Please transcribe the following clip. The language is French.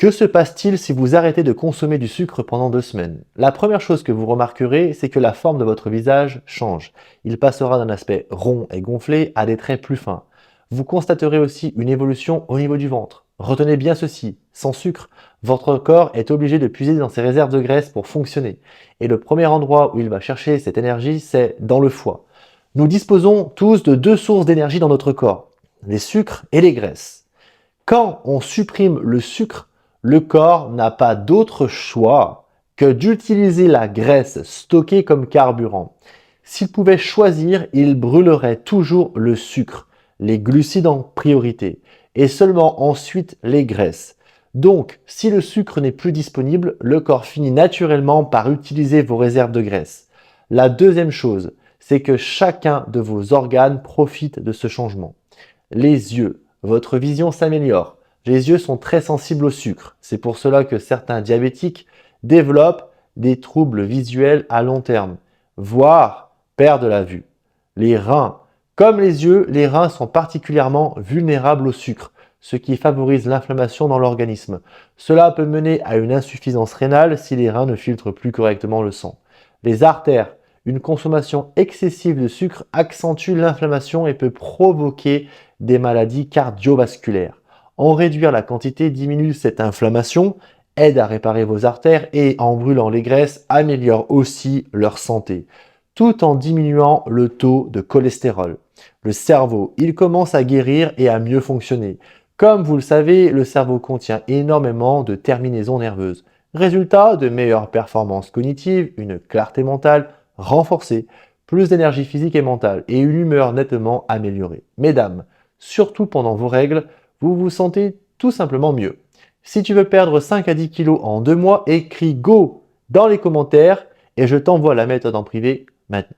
Que se passe-t-il si vous arrêtez de consommer du sucre pendant 2 semaines? La première chose que vous remarquerez, c'est que la forme de votre visage change. Il passera d'un aspect rond et gonflé à des traits plus fins. Vous constaterez aussi une évolution au niveau du ventre. Retenez bien ceci, sans sucre, votre corps est obligé de puiser dans ses réserves de graisse pour fonctionner. Et le premier endroit où il va chercher cette énergie, c'est dans le foie. Nous disposons tous de deux sources d'énergie dans notre corps, les sucres et les graisses. Quand on supprime le sucre, le corps n'a pas d'autre choix que d'utiliser la graisse stockée comme carburant. S'il pouvait choisir, il brûlerait toujours le sucre, les glucides en priorité, et seulement ensuite les graisses. Donc, si le sucre n'est plus disponible, le corps finit naturellement par utiliser vos réserves de graisse. La deuxième chose, c'est que chacun de vos organes profite de ce changement. Les yeux, votre vision s'améliore. Les yeux sont très sensibles au sucre. C'est pour cela que certains diabétiques développent des troubles visuels à long terme, voire perdent la vue. Les reins, comme les yeux, les reins sont particulièrement vulnérables au sucre, ce qui favorise l'inflammation dans l'organisme. Cela peut mener à une insuffisance rénale si les reins ne filtrent plus correctement le sang. Les artères, une consommation excessive de sucre accentue l'inflammation et peut provoquer des maladies cardiovasculaires. En réduire la quantité diminue cette inflammation, aide à réparer vos artères et en brûlant les graisses améliore aussi leur santé, tout en diminuant le taux de cholestérol. Le cerveau, il commence à guérir et à mieux fonctionner. Comme vous le savez, le cerveau contient énormément de terminaisons nerveuses. Résultat, de meilleures performances cognitives, une clarté mentale renforcée, plus d'énergie physique et mentale et une humeur nettement améliorée. Mesdames, surtout pendant vos règles, vous vous sentez tout simplement mieux. Si tu veux perdre 5 à 10 kilos en 2 mois, écris Go dans les commentaires et je t'envoie la méthode en privé maintenant.